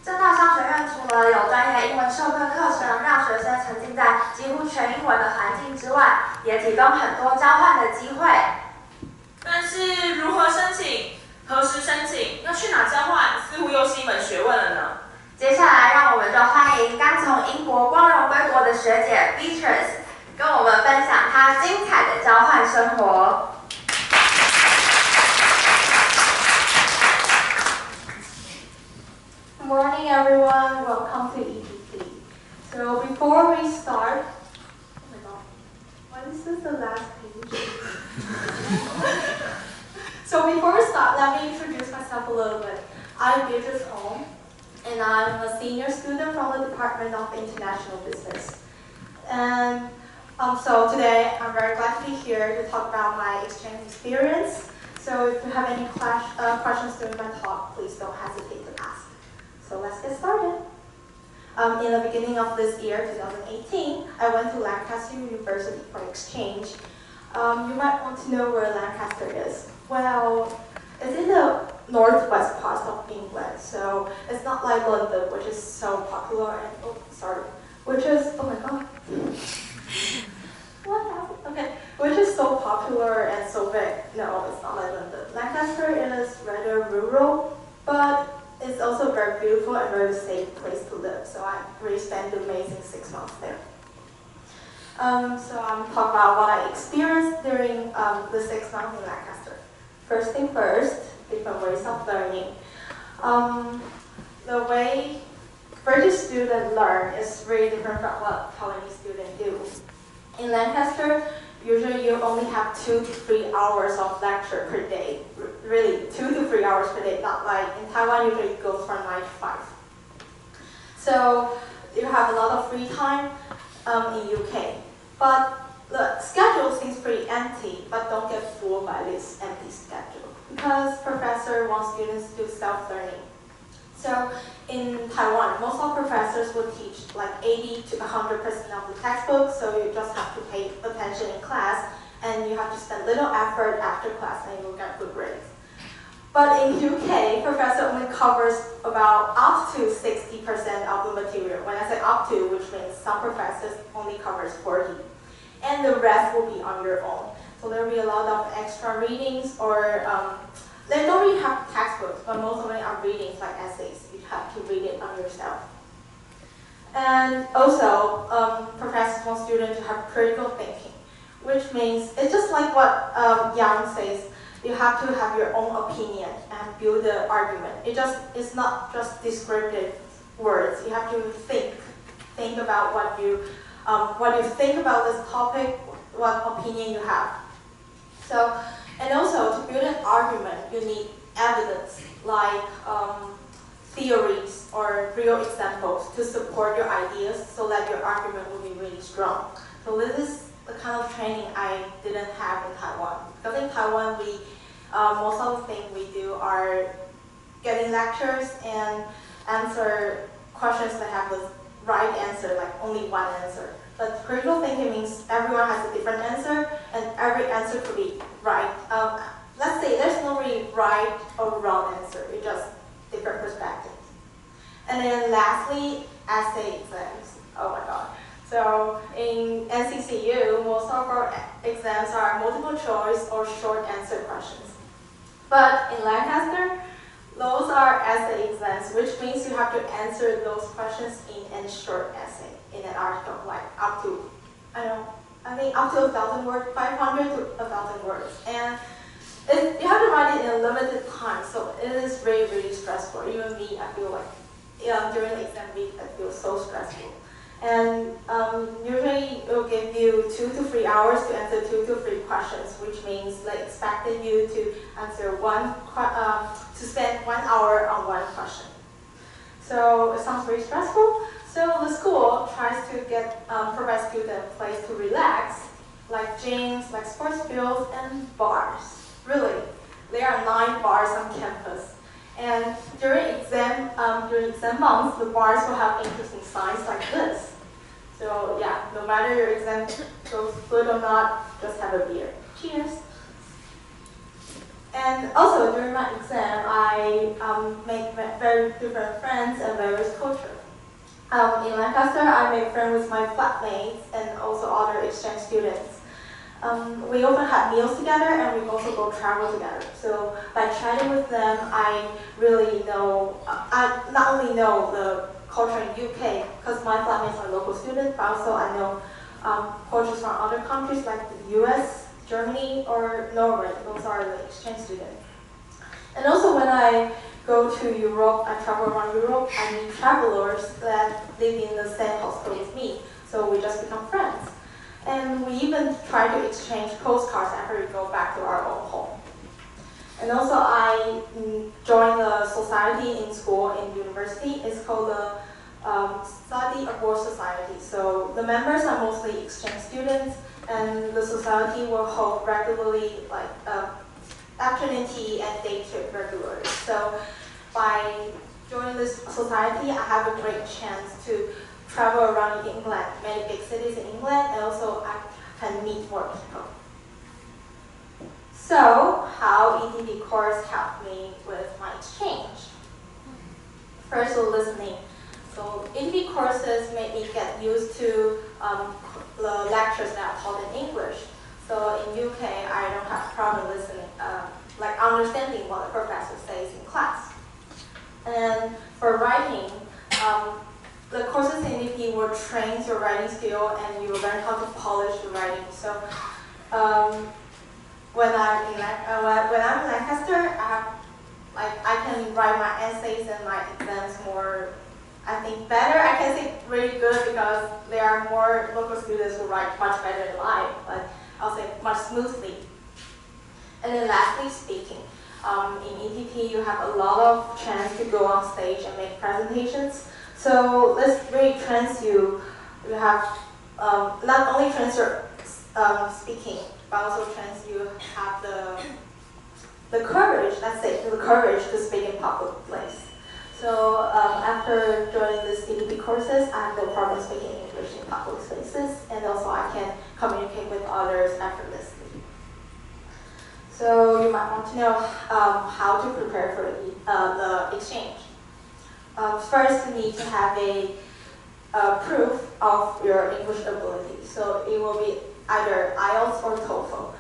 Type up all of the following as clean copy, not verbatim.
正大商学院除了有专业英文授课课程，让学生沉浸在几乎全英文的环境之外，也提供很多交换的机会。但是如何申请、何时申请、要去哪交换，似乎又是一门学问了呢。接下来，让我们就欢迎刚从英国光荣归国的学姐 Beatrice， 跟我们分享她精彩的交换生活。Good morning, everyone. Welcome to EPC. So before we start, oh my god, why is this the last page? So before we start, let me introduce myself a little bit. I'm Beatrice Hong, and I'm a senior student from the Department of International Business. And so today, I'm very glad to be here to talk about my exchange experience. So if you have any questions during my talk, please don't hesitate to ask. So let's get started. In the beginning of this year, 2018, I went to Lancaster University for exchange. You might want to know where Lancaster is. Well, it's in the northwest part of England, so it's not like London, which is so popular and, oh my god. What happened? Okay, which is so popular and so big. No, it's not like London. Lancaster is rather rural, but it's also a very beautiful and very safe place to live. So I really spent an amazing 6 months there. So I'm talking about what I experienced during the 6 months in Lancaster. First thing first, different ways of learning. The way British students learn is really different from what Taiwanese students do. In Lancaster, usually you only have 2 to 3 hours of lecture per day. Really, 2 to 3 hours per day, not like in Taiwan usually it goes from 9 to 5. So you have a lot of free time in UK. But the schedule seems pretty empty, but don't get fooled by this empty schedule because professor wants students to do self-learning. So in Taiwan, most of professors will teach like 80 to 100% of the textbook, so you just have to pay attention in class, and you have to spend little effort after class, and you'll get good grades. But in UK, professor only covers about up to 60% of the material. When I say up to, which means some professors only covers 40, and the rest will be on your own. So there will be a lot of extra readings, or they don't really have textbooks, but most of them are readings like essays. You have to read it on yourself. And also, professors want students to have critical thinking, which means it's just like what Yang says. You have to have your own opinion and build the argument. It's not just descriptive words. You have to think about what you think about this topic, what opinion you have. So, and also to build an argument, you need evidence like theories or real examples to support your ideas so that your argument will be really strong. So this is the kind of training I didn't have in Taiwan. Because in Taiwan, most of the things we do are getting lectures and answer questions that have the right answer, like only one answer. But critical thinking means everyone has a different answer, and every answer could be right. Let's say there's no really right or wrong answer, it's just different perspectives. And then lastly, essay exams. Oh my god. So in NCCU, most of our exams are multiple choice or short answer questions. But in Lancaster, those are essay exams, which means you have to answer those questions in a short essay, in an article, like up to, I think up to 1,000 words, 500 to 1,000 words. And you have to write it in a limited time, so it is really, really stressful. Even me, I feel like, during the exam week, I feel so stressful. And usually it will give you 2 to 3 hours to answer 2 to 3 questions, which means they expected you to answer to spend 1 hour on one question. So it sounds very stressful. So the school tries to provide students a place to relax, like gyms, like sports fields, and bars. Really, there are 9 bars on campus. And during exam months, the bars will have interesting signs like this. So yeah, no matter your exam goes good or not, just have a beer. Cheers. And also during my exam, I make very different friends and various cultures. In Lancaster, I make friends with my flatmates and also other exchange students. We often have meals together and we also go travel together. So by chatting with them, I really know, I not only know the culture in UK, because my flatmates are local students, but also I know cultures from other countries like the US, Germany, or Norway. Those are the exchange students. And also when I go to Europe, I travel around Europe, I meet travelers that live in the same hostel with me. So we just become friends. And we even try to exchange postcards after we go back to our own home. And also I joined the society in school and university. It's called the Study Abroad Society. So the members are mostly exchange students, and the society will hold regularly like afternoon tea and day trip regularly. So by joining this society, I have a great chance to travel around England, many big cities in England, and also I can meet more people. So, how ETP course helped me with my exchange? First, listening. So, ETP courses made me get used to the lectures that are taught in English. So, in UK, I don't have problem listening, like understanding what the professor says in class. And for writing, the courses in ETP will train your writing skill and you will learn how to polish the writing. So when I'm in Lancaster, I can write my essays and my exams more, I think, better. I can say really good because there are more local students who write much better than I, but I'll say much smoothly. And then lastly, speaking. In ETP, you have a lot of chance to go on stage and make presentations. So this really trains you. You have not only trains your speaking, but also trains you have the courage. Let's say the courage to speak in public place. So after joining the ETP courses, I have no problem speaking English in public spaces, and also I can communicate with others effortlessly. So you might want to know how to prepare for the exchange. First, you need to have a proof of your English ability. So it will be either IELTS or TOEFL.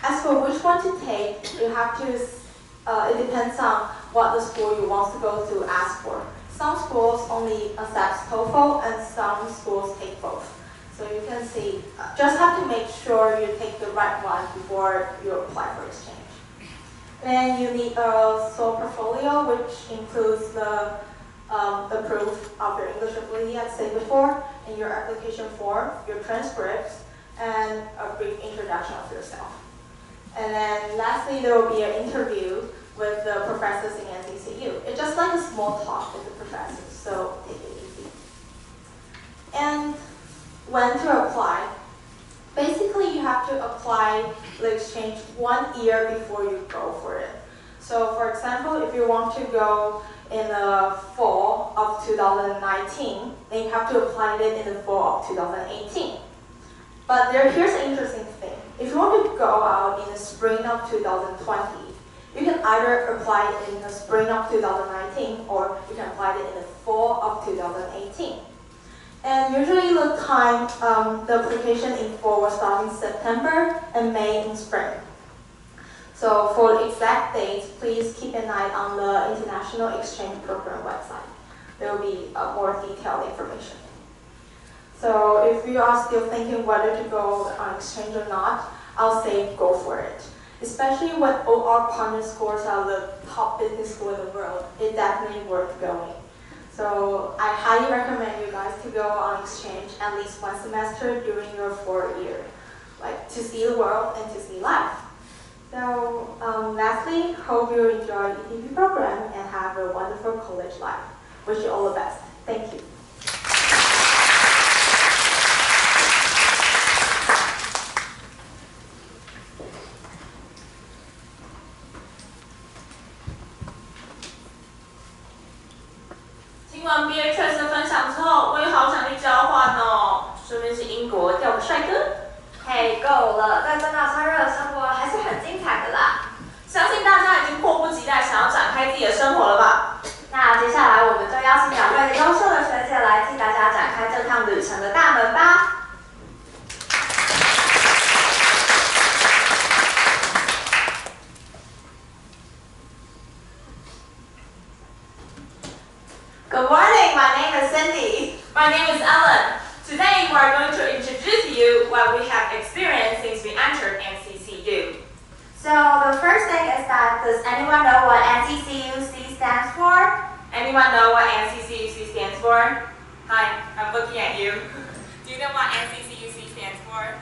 As for which one to take, you have to, it depends on what the school you want to go to ask for. Some schools only accept TOEFL and some schools take both. So you can see, just have to make sure you take the right one before you apply for exchange. Then you need a sole portfolio, which includes the proof of your English ability, as said before, and your application form, your transcripts, and a brief introduction of yourself. And then lastly, there will be an interview with the professors in NCCU. It's just like a small talk with the professors, so take it easy. And when to apply? Basically, you have to apply the exchange 1 year before you go for it. So for example, if you want to go in the fall of 2019, then you have to apply it in the fall of 2018. But here's an interesting thing. If you want to go out in the spring of 2020, you can either apply it in the spring of 2019 or you can apply it in the fall of 2018. And usually the time, the application in fall will start in September and May in spring. So for the exact dates, please keep an eye on the International Exchange Program website. There will be more detailed information. So if you are still thinking whether to go on exchange or not, I'll say go for it. Especially when all our partner schools are the top business school in the world, it's definitely worth going. So I highly recommend you guys to go on exchange at least one semester during your 4th year, like to see the world and to see life. So lastly, hope you enjoy the ETP program and have a wonderful college life. Wish you all the best. Thank you.听完 BHS 的分享之后，我也好想去交换哦，顺便去英国钓个帅哥。嘿，够了，在加拿大热的生活还是很精彩的啦。相信大家已经迫不及待想要展开自己的生活了吧？那接下来我们就邀请两位优秀的学姐来替大家展开这趟旅程的大门吧。Good morning, my name is Cindy. My name is Ellen. Today we are going to introduce you what we have experienced since we entered NCCU. So the first thing is that, does anyone know what NCCUC stands for? Anyone know what NCCUC stands for? Hi, I'm looking at you. Do you know what NCCUC stands for?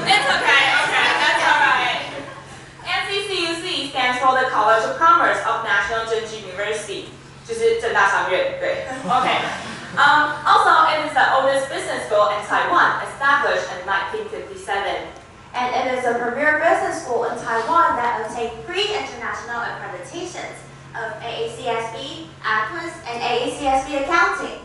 It's okay, that's alright. NCCUC stands for the College of Commerce of National Zhenji University. 就是政大商院，对 ，OK. Also, it is the oldest business school in Taiwan, established in 1957. And it is a premier business school in Taiwan that obtained pre-international accreditations of AACSB, ACWIS, and AACSB accounting.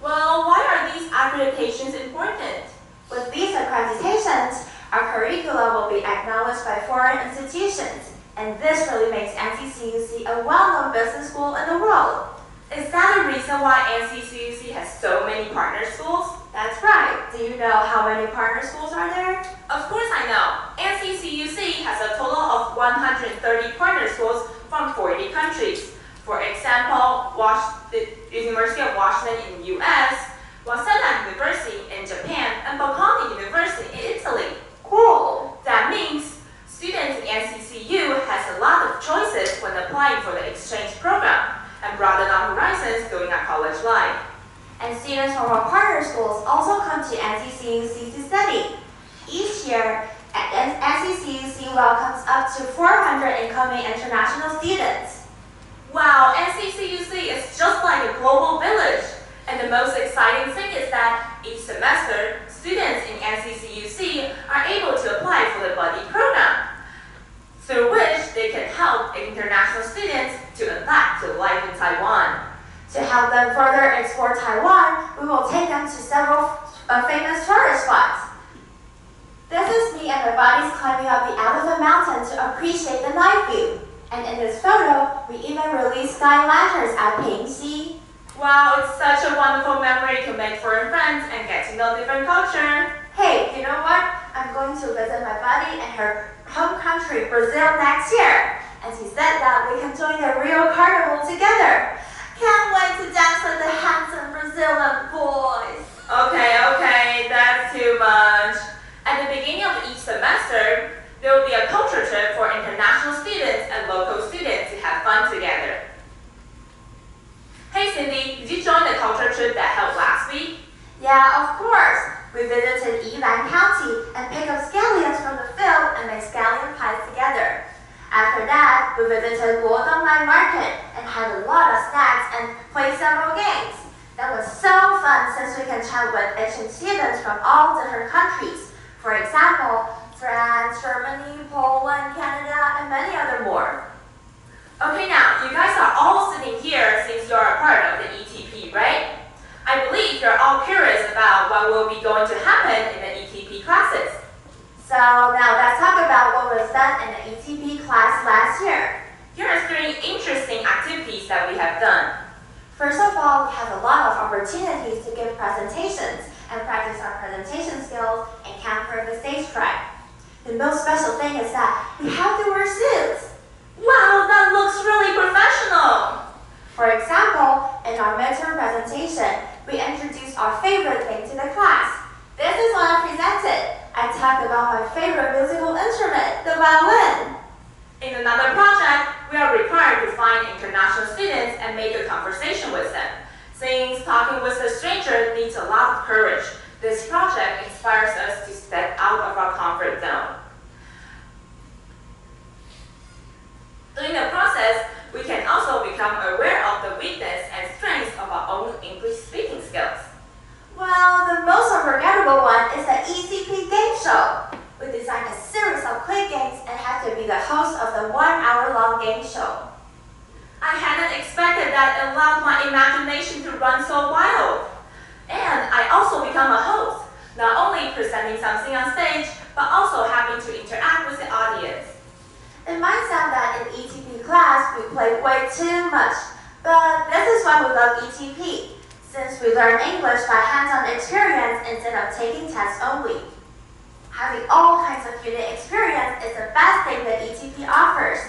Well, why are these accreditations important? With these accreditations, our curriculum will be acknowledged by foreign institutions, and this really makes NCCUC a well-known business school in the world. Is that the reason why NCCUC has so many partner schools? That's right. Do you know how many partner schools are there? Of course I know. NCCUC has a total of 130 partner schools from 40 countries. For example, the University of Washington in the US, Waseda University in Japan, and Bocconi University in Italy. Cool. That means students in NCCU has a lot of choices when applying for the exchange program and broaden our horizons during our college life. And students from our partner schools also come to NCCUC to study. Each year, NCCUC welcomes up to 400 incoming international students. Wow, NCCUC is just like a global village. And the most exciting thing is that each semester, students in NCCUC are able to apply for the buddy program, through which they can help international students to adapt to life in Taiwan. To help them further explore Taiwan, we will take them to several famous tourist spots. This is me and my buddies climbing up the Elephant Mountain to appreciate the night view. And in this photo, we even released sky lanterns at Pingxi. Wow, it's such a wonderful memory to make foreign friends and get to know different culture. Hey, you know what? I'm going to visit my buddy in her home country, Brazil, next year. And she said that we can join the Rio Carnival together. Can't wait to dance with the handsome Brazilian boys. Okay, that's too much. At the beginning of each semester, there will be a culture trip for international students and local students to have fun together. Hey Cindy, did you join the culture trip that held last week? Yeah, of course. We visited Yilan County and picked up scallions from the field and made scallion pies together. After that, we visited Luodong Night Market and had a lot of snacks and played several games. That was so fun since we can chat with exchange students from all different countries. For example, France, Germany, Poland, Canada, and many other more. Okay, now, you guys are all sitting here since you're a part of the ETP, right? I believe you're all curious about what will be going to happen in the ETP classes. So now let's talk about what was done in the ETP class last year. Here are 3 interesting activities that we have done. First of all, we have a lot of opportunities to give presentations and practice our presentation skills and capture the stage fright. The most special thing is that we have to wear suits. Wow, that looks really professional! For example, in our midterm presentation, we introduced our favorite thing to the class. This is what I presented. I talked about my favorite musical instrument, the violin. In another project, we are required to find international students and make a conversation with them. Since talking with a stranger needs a lot of courage, this project inspires us to step out of our comfort zone. During the process, we can also become aware of the weakness and strengths of our own English speaking skills. Well, the most unforgettable one is the ECP game show. We designed a series of quick games and had to be the host of the 1-hour-long game show. I hadn't expected that it allowed my imagination to run so wild. And I also become a host, not only presenting something on stage, but also having to interact with the audience. It might sound that in ETP class we play way too much, but this is why we love ETP, since we learn English by hands-on experience instead of taking tests only. Having all kinds of unique experience is the best thing that ETP offers.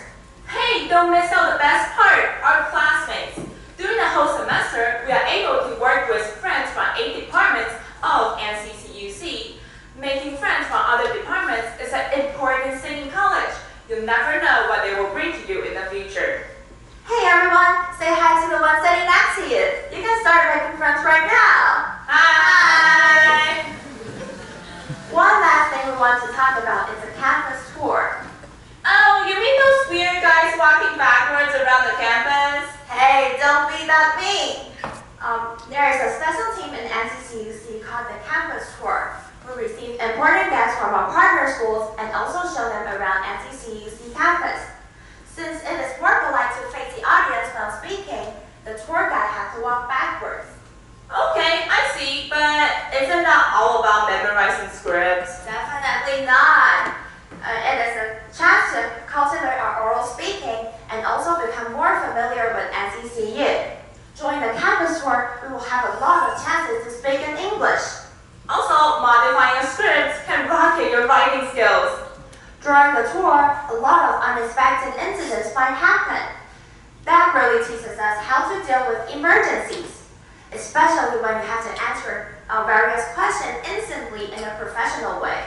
Hey, don't miss out the best part, our classmates. During the whole semester, we are able to work with friends from 8 departments of NCCUC. Making friends from other departments is an important thing in college. You'll never know what they will bring to you in the future. Hey everyone, say hi to the one sitting next to you. You can start making friends right now. Hi! One last thing we want to talk about is the campus tour. Oh, you mean those weird guys walking backwards around the campus? Hey, don't be that mean. There is a special team in NCCUC called the campus tour. We receive important guests from our partner schools and also show them around NCCUC campus. Since it is more polite to face the audience while speaking, the tour guide has to walk backwards. Okay, I see, but isn't that all about memorizing scripts? Definitely not. It is a chance to cultivate our oral speaking and also become more familiar with NCCU. During the campus tour, we will have a lot of chances to speak in English. Also, modifying your scripts can rocket your writing skills. During the tour, a lot of unexpected incidents might happen. That really teaches us how to deal with emergencies, especially when you have to answer various questions instantly in a professional way.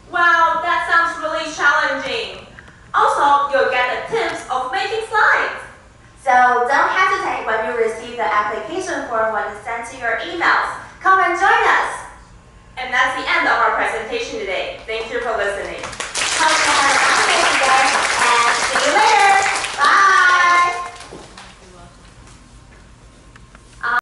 Wow, that sounds really challenging. Also, you'll get the tips of making slides. So don't hesitate when you receive the application form when it's sent to your emails. Come and join us. And that's the end of our presentation today. Thank you for listening.